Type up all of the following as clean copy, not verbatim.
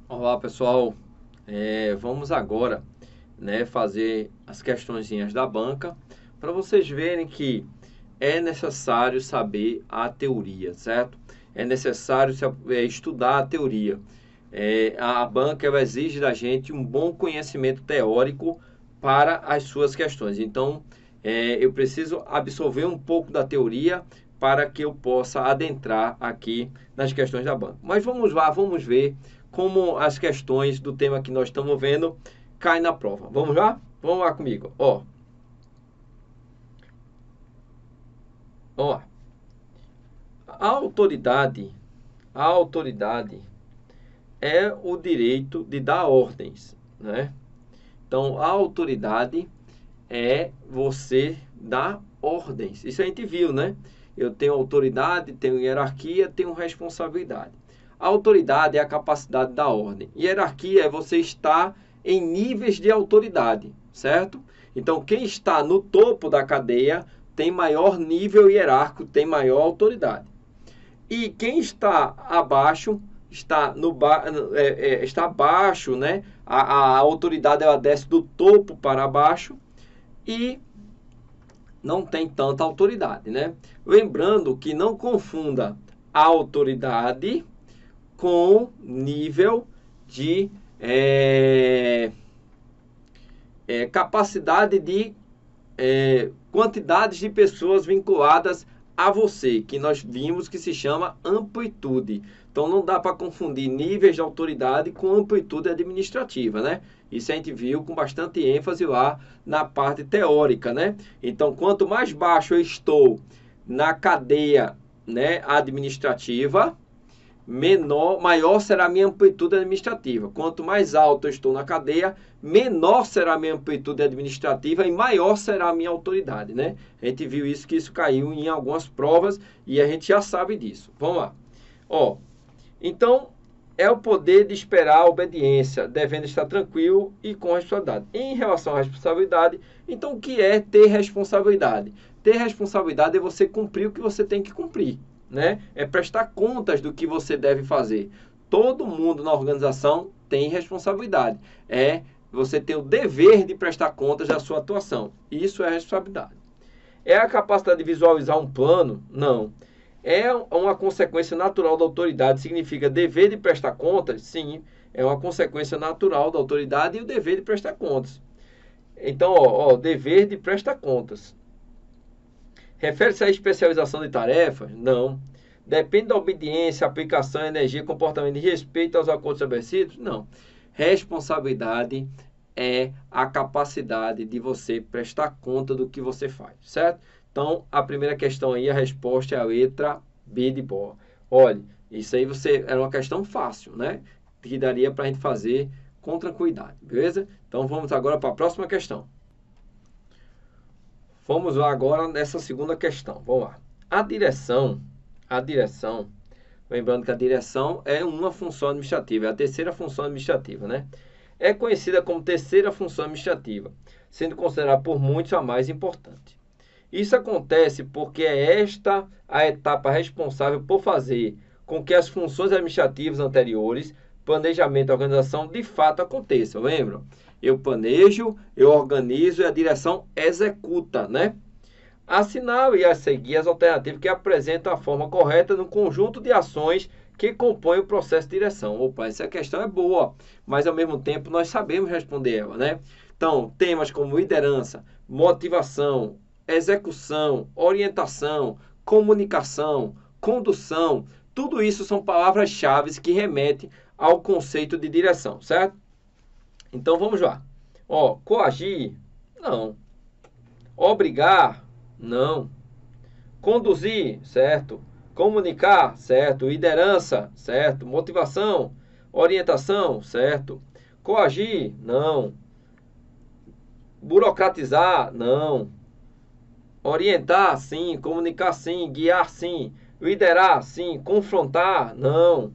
Olá pessoal, vamos agora, fazer as questõezinhas da banca para vocês verem que é necessário saber a teoria, certo? É necessário estudar a teoria. A banca ela exige da gente um bom conhecimento teórico para as suas questões. Então, eu preciso absorver um pouco da teoria para que eu possa adentrar aqui nas questões da banca. Mas vamos lá, vamos ver como as questões do tema que nós estamos vendo caem na prova. Vamos lá? Vamos lá comigo. Ó, a autoridade, a autoridade é o direito de dar ordens, né? Então, a autoridade é você dar ordens. Isso a gente viu, né? Eu tenho autoridade, tenho hierarquia, tenho responsabilidade. A autoridade é a capacidade da ordem. Hierarquia é você estar em níveis de autoridade, certo? Então, quem está no topo da cadeia tem maior nível hierárquico, tem maior autoridade. E quem está abaixo está está abaixo, né? A autoridade ela desce do topo para baixo e não tem tanta autoridade, né? Lembrando que não confunda a autoridade com nível de capacidade de quantidades de pessoas vinculadas a você, que nós vimos que se chama amplitude. Então não dá para confundir níveis de autoridade com amplitude administrativa, né? Isso a gente viu com bastante ênfase lá na parte teórica, né? Então quanto mais baixo eu estou na cadeia, né, administrativa, maior será a minha amplitude administrativa. Quanto mais alto eu estou na cadeia, menor será a minha amplitude administrativa e maior será a minha autoridade, né? A gente viu isso, que isso caiu em algumas provas e a gente já sabe disso. Vamos lá. Então, é o poder de esperar a obediência, devendo estar tranquilo e com responsabilidade. Em relação à responsabilidade, então o que é ter responsabilidade? Ter responsabilidade é você cumprir o que você tem que cumprir, né? É prestar contas do que você deve fazer. Todo mundo na organização tem responsabilidade. Você tem o dever de prestar contas da sua atuação. Isso é responsabilidade. É a capacidade de visualizar um plano? Não. É uma consequência natural da autoridade. Significa dever de prestar contas? Sim, é uma consequência natural da autoridade e o dever de prestar contas. Então, dever de prestar contas. Refere-se à especialização de tarefas? Não. Depende da obediência, aplicação, energia, comportamento e respeito aos acordos estabelecidos? Não. Responsabilidade é a capacidade de você prestar conta do que você faz, certo? Então, a primeira questão aí, a resposta é a letra B de bola. Olha, isso aí era uma questão fácil, né? Que daria para a gente fazer com tranquilidade, beleza? Então, vamos agora para a próxima questão. Vamos lá agora nessa segunda questão. Vamos lá. A direção, lembrando que a direção é uma função administrativa, é a terceira função administrativa, né? É conhecida como terceira função administrativa, sendo considerada por muitos a mais importante. Isso acontece porque é esta a etapa responsável por fazer com que as funções administrativas anteriores, planejamento e organização, de fato aconteçam. Lembram? Eu planejo, eu organizo e a direção executa, né? Assinale e a seguir as alternativas que apresentam a forma correta no conjunto de ações que compõem o processo de direção. Opa, essa questão é boa, mas ao mesmo tempo nós sabemos responder ela, né? Então, temas como liderança, motivação, execução, orientação, comunicação, condução, tudo isso são palavras-chave que remetem ao conceito de direção, certo? Então vamos lá. Coagir? Não. Obrigar? Não. Conduzir? Certo. Comunicar? Certo. Liderança? Certo. Motivação? Orientação? Certo. Coagir? Não. Burocratizar? Não. Orientar? Sim. Comunicar? Sim. Guiar? Sim. Liderar? Sim. Confrontar? Não.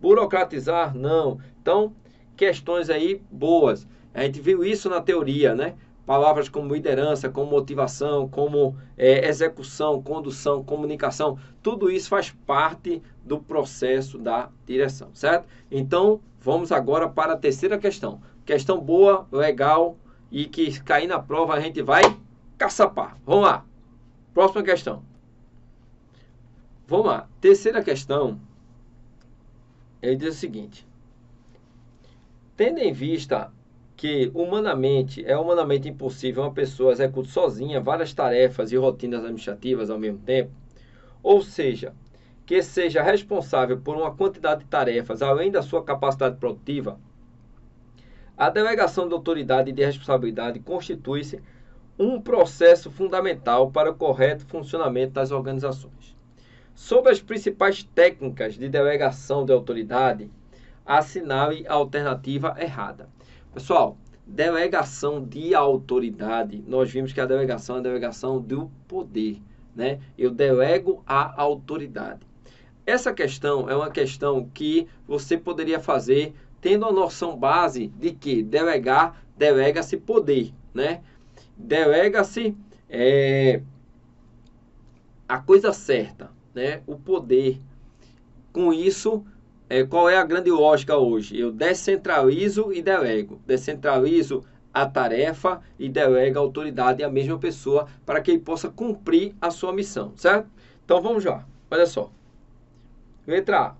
Burocratizar? Não. Então, questões aí boas. A gente viu isso na teoria, né? Palavras como liderança, como motivação, como execução, condução, comunicação, tudo isso faz parte do processo da direção, certo? Então, vamos agora para a terceira questão. Questão boa, legal e que cair na prova a gente vai caçapar. Vamos lá. Próxima questão. Vamos lá. Terceira questão, ele diz o seguinte: tendo em vista que é humanamente impossível uma pessoa executar sozinha várias tarefas e rotinas administrativas ao mesmo tempo, ou seja, que seja responsável por uma quantidade de tarefas além da sua capacidade produtiva, a delegação de autoridade e de responsabilidade constitui-se um processo fundamental para o correto funcionamento das organizações. Sobre as principais técnicas de delegação de autoridade, assinale a alternativa errada. Pessoal, delegação de autoridade, nós vimos que a delegação é a delegação do poder, né? Eu delego a autoridade. Essa questão é uma questão que você poderia fazer tendo a noção base de que delega-se poder, né? Delega-se a coisa certa, né? O poder. Com isso, qual é a grande lógica hoje? Eu descentralizo e delego. Descentralizo a tarefa e delego a autoridade à mesma pessoa para que ele possa cumprir a sua missão, certo? Então vamos lá. Olha só. Letra A.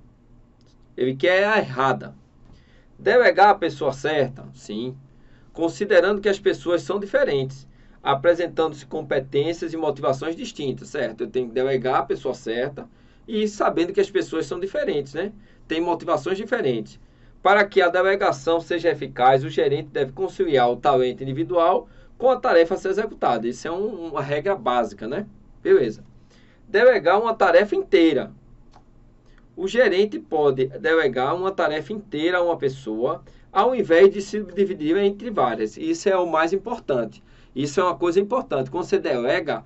Ele quer a errada. Delegar a pessoa certa? Sim. Considerando que as pessoas são diferentes, apresentando-se competências e motivações distintas, certo? Eu tenho que delegar a pessoa certa e sabendo que as pessoas são diferentes, né? Tem motivações diferentes. Para que a delegação seja eficaz, o gerente deve conciliar o talento individual com a tarefa a ser executada. Isso é uma regra básica, né? Beleza. Delegar uma tarefa inteira. O gerente pode delegar uma tarefa inteira a uma pessoa, ao invés de se dividir entre várias. Isso é o mais importante. Isso é uma coisa importante. Quando você delega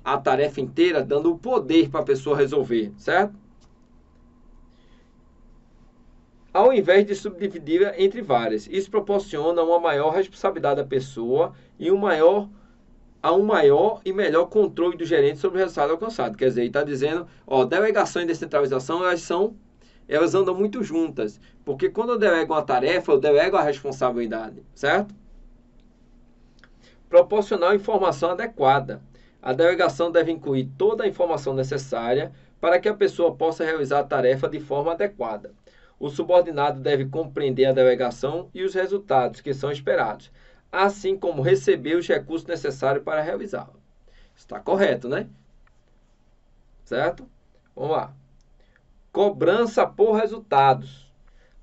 a tarefa inteira, dando o poder para a pessoa resolver, certo? Ao invés de subdividir entre várias. Isso proporciona uma maior responsabilidade da pessoa e um maior e melhor controle do gerente sobre o resultado alcançado. Quer dizer, ele está dizendo, delegação e descentralização, elas andam muito juntas. Porque quando eu delego uma tarefa, eu delego a responsabilidade, certo? Proporcionar informação adequada. A delegação deve incluir toda a informação necessária para que a pessoa possa realizar a tarefa de forma adequada. O subordinado deve compreender a delegação e os resultados que são esperados, assim como receber os recursos necessários para realizá-la. Está correto, né? Certo? Vamos lá. Cobrança por resultados.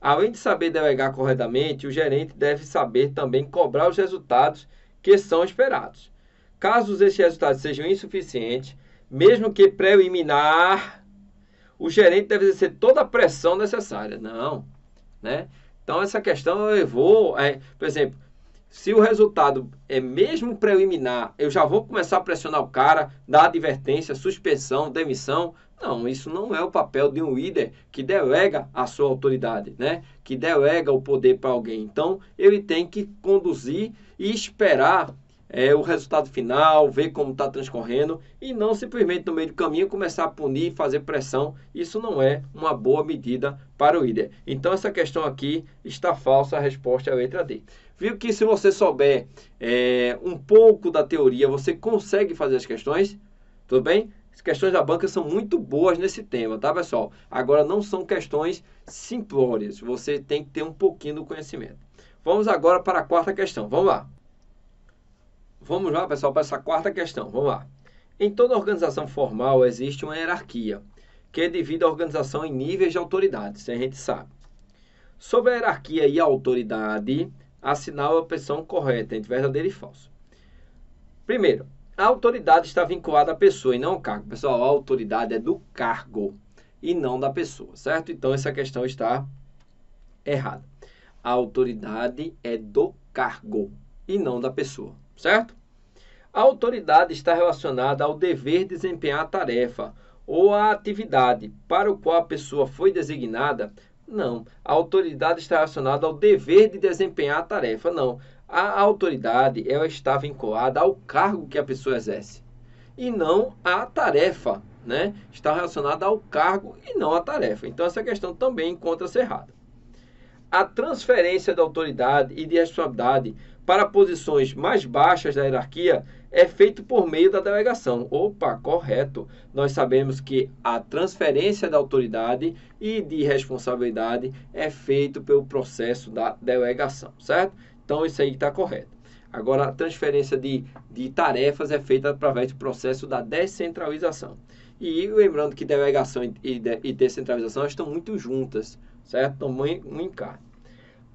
Além de saber delegar corretamente, o gerente deve saber também cobrar os resultados que são esperados. Caso esses resultados sejam insuficientes, mesmo que preliminar, o gerente deve exercer toda a pressão necessária. Não, né? Então, essa questão eu vou... por exemplo, se o resultado é mesmo preliminar, eu já vou começar a pressionar o cara, dar advertência, suspensão, demissão. Não, isso não é o papel de um líder que delega a sua autoridade, né? Que delega o poder para alguém. Então, ele tem que conduzir e esperar o resultado final, ver como está transcorrendo e não simplesmente no meio do caminho começar a punir, fazer pressão. Isso não é uma boa medida para o líder. Então, essa questão aqui está falsa, a resposta é a letra D. Viu que se você souber um pouco da teoria, você consegue fazer as questões? Tudo bem? As questões da banca são muito boas nesse tema, tá, pessoal? Agora, não são questões simplórias. Você tem que ter um pouquinho do conhecimento. Vamos agora para a quarta questão. Vamos lá. Vamos lá, pessoal, para essa quarta questão. Vamos lá. Em toda organização formal existe uma hierarquia, que divide a organização em níveis de autoridade, isso a gente sabe. Sobre a hierarquia e a autoridade, assinala a opção correta entre verdadeiro e falso. Primeiro, a autoridade está vinculada à pessoa e não ao cargo. Pessoal, a autoridade é do cargo e não da pessoa, certo? Então, essa questão está errada. A autoridade é do cargo e não da pessoa, certo? A autoridade está relacionada ao dever de desempenhar a tarefa ou a atividade para o qual a pessoa foi designada. Não, a autoridade está relacionada ao dever de desempenhar a tarefa. Não, A autoridade, ela está vinculada ao cargo que a pessoa exerce e não à tarefa, né? Está relacionada ao cargo e não à tarefa. Então, essa questão também encontra-se errada. A transferência da autoridade e de responsabilidade para posições mais baixas da hierarquia é feito por meio da delegação. Opa, correto. Nós sabemos que a transferência da autoridade e de responsabilidade é feito pelo processo da delegação, certo? Então, isso aí está correto. Agora, a transferência de tarefas é feita através do processo da descentralização. E lembrando que delegação e descentralização estão muito juntas, certo? Então, um encarne.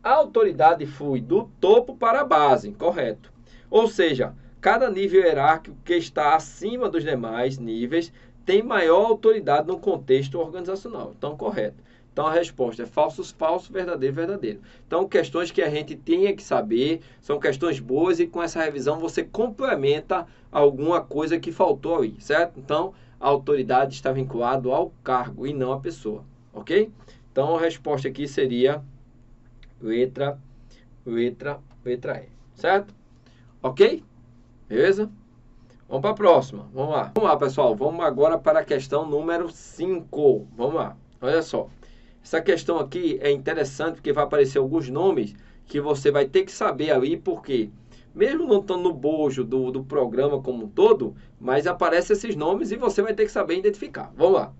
A autoridade flui do topo para a base, correto. Ou seja, cada nível hierárquico que está acima dos demais níveis tem maior autoridade no contexto organizacional. Então, correto. Então, a resposta é falsos, falso, verdadeiro, verdadeiro. Então, questões que a gente tenha que saber, são questões boas e com essa revisão você complementa alguma coisa que faltou aí, certo? Então, a autoridade está vinculada ao cargo e não à pessoa, ok? Então, a resposta aqui seria letra E, certo? Ok? Beleza? Vamos para a próxima. Vamos lá. Vamos lá, pessoal. Vamos agora para a questão número 5. Vamos lá. Olha só. Essa questão aqui é interessante porque vai aparecer alguns nomes que você vai ter que saber ali, porque mesmo não estando no bojo do programa como um todo, mas aparecem esses nomes e você vai ter que saber identificar. Vamos lá.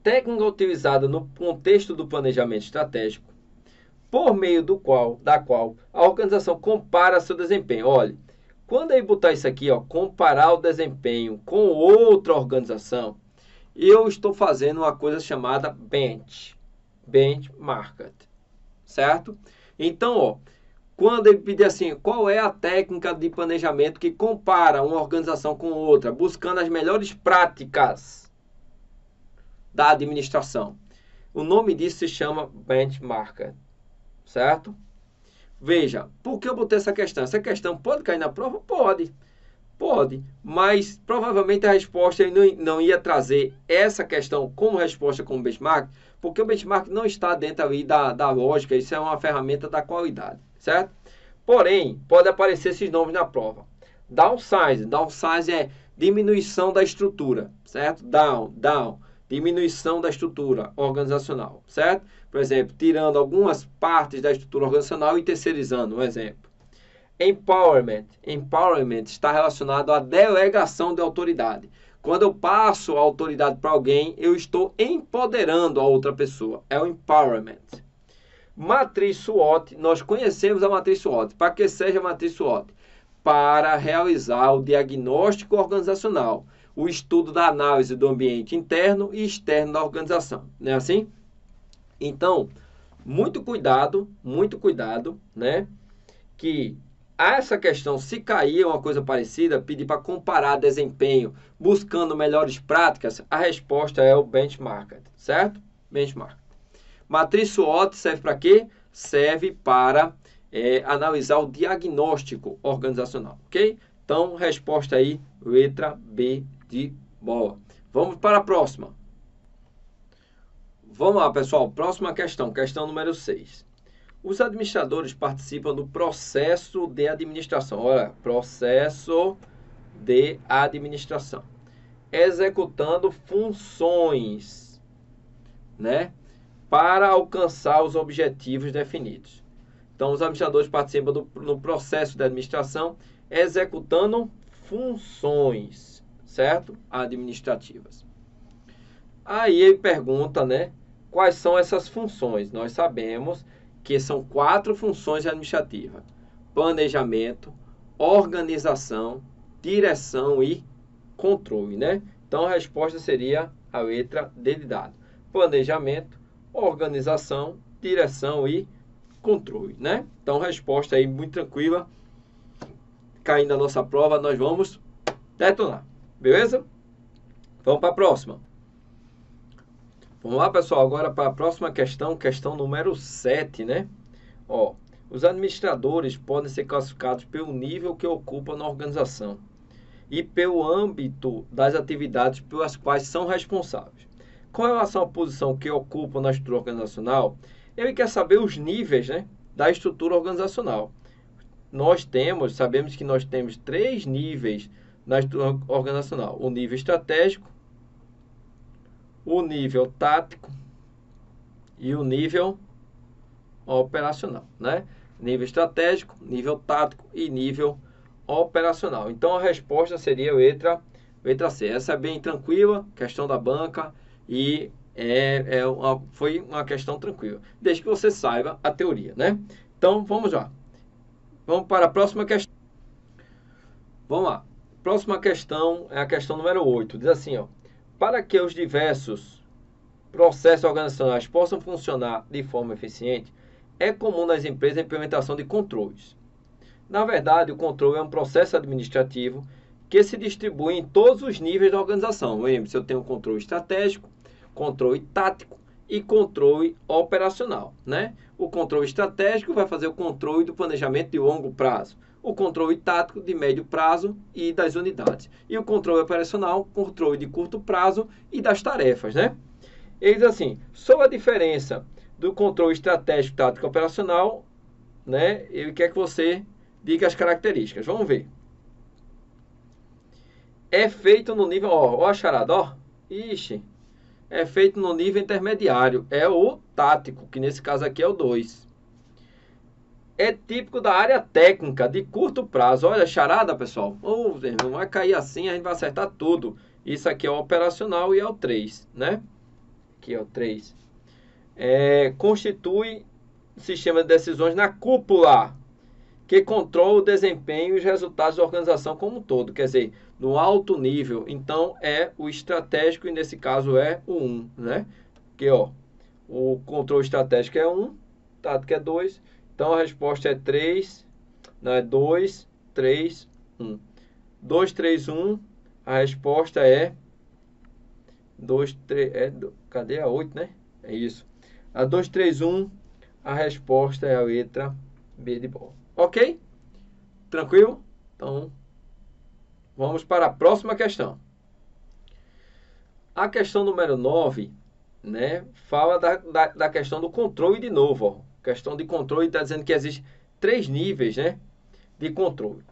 Técnica utilizada no contexto do planejamento estratégico, por meio da qual a organização compara seu desempenho. Olha, quando eu botar isso aqui, ó, comparar o desempenho com outra organização, eu estou fazendo uma coisa chamada benchmark, certo? Então, ó, quando ele pedir assim, qual é a técnica de planejamento que compara uma organização com outra, buscando as melhores práticas da administração? O nome disso se chama benchmark, certo? Veja, por que eu botei essa questão? Essa questão pode cair na prova? Pode, mas provavelmente a resposta não ia trazer essa questão como resposta como benchmark, porque o benchmark não está dentro ali da lógica, isso é uma ferramenta da qualidade, certo? Porém, pode aparecer esses nomes na prova. Downsize é diminuição da estrutura, certo? Down, diminuição da estrutura organizacional, certo? Por exemplo, tirando algumas partes da estrutura organizacional e terceirizando, um exemplo. Empowerment está relacionado à delegação de autoridade. Quando eu passo a autoridade para alguém, eu estou empoderando a outra pessoa. É o empowerment. Matriz SWOT, nós conhecemos a matriz SWOT. Para que seja a matriz SWOT? Para realizar o diagnóstico organizacional, o estudo da análise do ambiente interno e externo da organização. Não é assim? Então, muito cuidado, né? Que essa questão, se cair uma coisa parecida, pedir para comparar desempenho, buscando melhores práticas, a resposta é o benchmark, certo? Benchmark. Matriz SWOT serve para quê? Serve para analisar o diagnóstico organizacional, ok? Então, resposta aí, letra B de bola. Vamos para a próxima. Vamos lá, pessoal. Próxima questão, questão número 6. Os administradores participam do processo de administração. Olha, processo de administração. Executando funções, né? Para alcançar os objetivos definidos. Então, os administradores participam do processo de administração, executando funções, certo? Administrativas. Aí ele pergunta, né? Quais são essas funções? Nós sabemos que são 4 funções administrativas: planejamento, organização, direção e controle, né? Então, a resposta seria a letra D de dado. Planejamento, organização, direção e controle, né? Então, resposta aí muito tranquila. Caindo na nossa prova, nós vamos detonar. Beleza? Vamos para a próxima. Vamos lá, pessoal, agora para a próxima questão, questão número 7, né? Ó, os administradores podem ser classificados pelo nível que ocupam na organização e pelo âmbito das atividades pelas quais são responsáveis. Com relação à posição que ocupam na estrutura organizacional, ele quer saber os níveis, né? da estrutura organizacional. Sabemos que nós temos 3 níveis na estrutura organizacional: o nível estratégico, o nível tático e o nível operacional, né? Nível estratégico, nível tático e nível operacional. Então a resposta seria letra C. Essa é bem tranquila, questão da banca, e foi uma questão tranquila, desde que você saiba a teoria, né? Então vamos lá. Vamos para a próxima questão. Vamos lá. Próxima questão é a questão número 8. Diz assim, ó: para que os diversos processos organizacionais possam funcionar de forma eficiente, é comum nas empresas a implementação de controles. Na verdade, o controle é um processo administrativo que se distribui em todos os níveis da organização. Lembre-se, eu tenho controle estratégico, controle tático e controle operacional, né? O controle estratégico vai fazer o controle do planejamento de longo prazo, o controle tático de médio prazo e das unidades, e o controle operacional, controle de curto prazo e das tarefas, né? Ele diz assim: sobre a diferença do controle estratégico, tático e operacional, né? Ele quer que você diga as características. Vamos ver. É feito no nível, ó a charada, ó. Ixi. É feito no nível intermediário. É o tático, que nesse caso aqui é o 2. É típico da área técnica, de curto prazo. Olha a charada, pessoal. Não vai cair assim, a gente vai acertar tudo. Isso aqui é o operacional e é o 3, né? Aqui é o 3. Constitui sistema de decisões na cúpula, que controla o desempenho e os resultados da organização como um todo. Quer dizer, no alto nível. Então, é o estratégico, e nesse caso é o 1, né? Porque, ó, o controle estratégico é 1, tático é 2. Então, a resposta é 3, não, é 2, 3, 1. 2, 3, 1, a resposta é 2, 3, cadê a 8, né? É isso. A 2, 3, 1, a resposta é a letra B de bola. Ok? Tranquilo? Então, vamos para a próxima questão. A questão número 9, né, fala da questão do controle de novo. Ó. Questão de controle está dizendo que existem 3 níveis, né, de controle.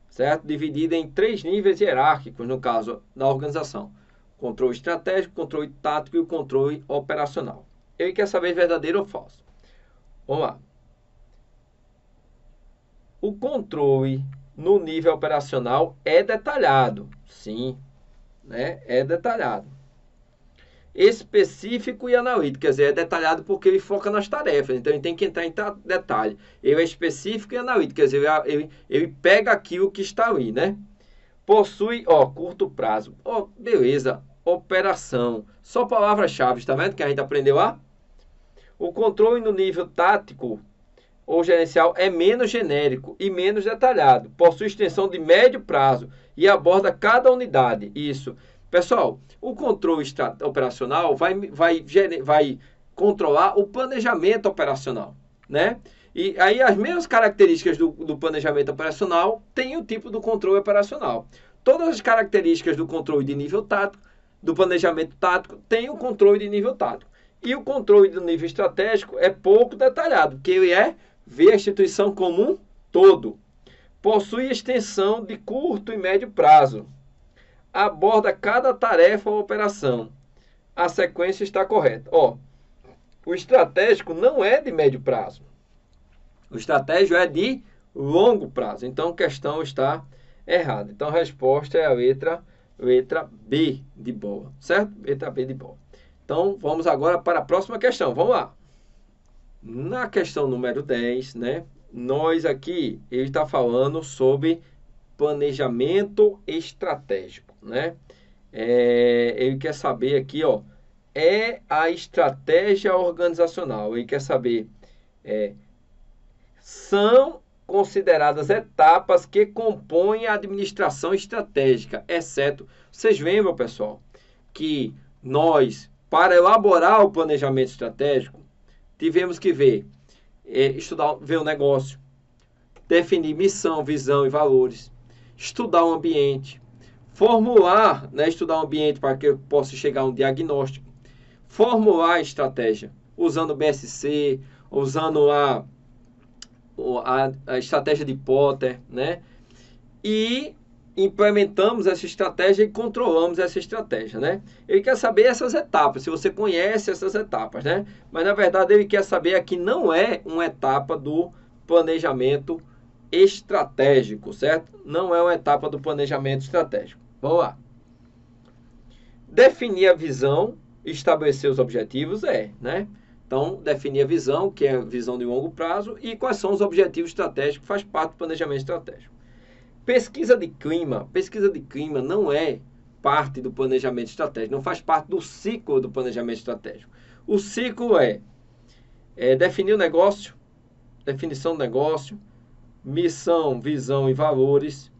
Certo? Dividido em 3 níveis hierárquicos, no caso da organização. Controle estratégico, controle tático e o controle operacional. Ele quer saber verdadeiro ou falso. Vamos lá. O controle no nível operacional é detalhado. Sim, né? É detalhado. Específico e analítico. Quer dizer, é detalhado porque ele foca nas tarefas. Então, ele tem que entrar em detalhe. Ele é específico e analítico. Quer dizer, ele pega aquilo que está ali, né? Possui, ó, curto prazo. Ó, beleza. Operação. Só palavras-chave, tá vendo que a gente aprendeu lá? O controle no nível tático ou gerencial é menos genérico e menos detalhado. Possui extensão de médio prazo e aborda cada unidade. Isso. Pessoal, o controle operacional vai controlar o planejamento operacional, né? E aí as mesmas características do planejamento operacional tem o tipo do controle operacional. Todas as características do controle de nível tático, do planejamento tático, tem o controle de nível tático. E o controle do nível estratégico é pouco detalhado, porque ele vê a instituição como um todo. Possui extensão de curto e médio prazo. Aborda cada tarefa ou operação. A sequência está correta. Ó, o estratégico não é de médio prazo. O estratégico é de longo prazo. Então, a questão está errada. Então, a resposta é a letra B de bola. Certo? Letra B de bola. Então, vamos agora para a próxima questão. Vamos lá. Na questão número 10, né? Nós aqui, ele está falando sobre planejamento estratégico, né? Ele quer saber aqui, ó, é a estratégia organizacional. Ele quer saber, são consideradas etapas que compõem a administração estratégica, exceto, vocês lembram, pessoal, que nós, para elaborar o planejamento estratégico, tivemos que ver o negócio, definir missão, visão e valores, estudar o ambiente, formular, né, estudar o ambiente para que eu possa chegar a um diagnóstico, formular a estratégia, usando o BSC, usando a estratégia de Potter, né? E implementamos essa estratégia e controlamos essa estratégia, né? Ele quer saber essas etapas, se você conhece essas etapas, né? Mas na verdade ele quer saber aqui não é uma etapa do planejamento estratégico, certo? Não é uma etapa do planejamento estratégico. Vamos lá. Definir a visão, estabelecer os objetivos, né? Então, definir a visão, que é a visão de longo prazo, e quais são os objetivos estratégicos, faz parte do planejamento estratégico. Pesquisa de clima não é parte do planejamento estratégico, não faz parte do ciclo do planejamento estratégico. O ciclo é definir o negócio, definição do negócio, missão, visão e valores,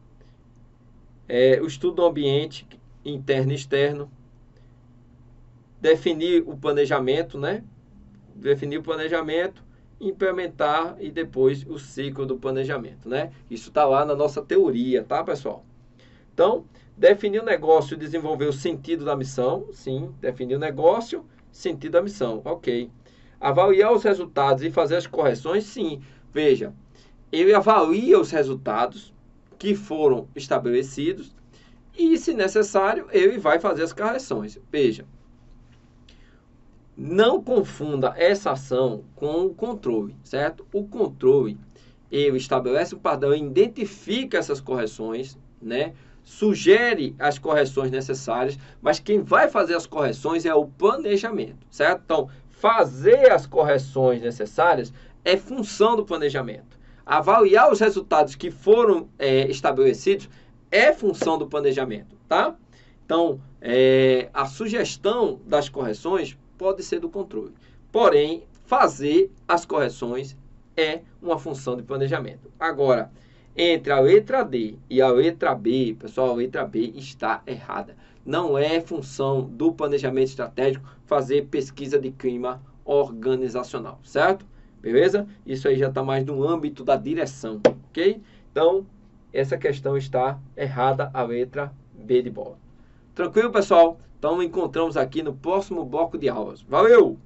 o estudo do ambiente interno e externo, definir o planejamento, né? Definir o planejamento, implementar e depois o ciclo do planejamento, né? Isso está lá na nossa teoria, tá, pessoal? Então, definir o negócio e desenvolver o sentido da missão, sim, definir o negócio, sentido da missão, ok. Avaliar os resultados e fazer as correções, sim. Veja, ele avalia os resultados que foram estabelecidos e, se necessário, ele vai fazer as correções. Veja, não confunda essa ação com o controle, certo? O controle, ele estabelece o padrão, identifica essas correções, né? Sugere as correções necessárias, mas quem vai fazer as correções é o planejamento, certo? Então, fazer as correções necessárias é função do planejamento. Avaliar os resultados que foram estabelecidos é função do planejamento, tá? Então, a sugestão das correções pode ser do controle. Porém, fazer as correções é uma função de planejamento. Agora, entre a letra D e a letra B, pessoal, a letra B está errada. Não é função do planejamento estratégico fazer pesquisa de clima organizacional, certo? Beleza? Isso aí já está mais no âmbito da direção, ok? Então, essa questão está errada, a letra B de bola. Tranquilo, pessoal? Então, nos encontramos aqui no próximo bloco de aulas. Valeu!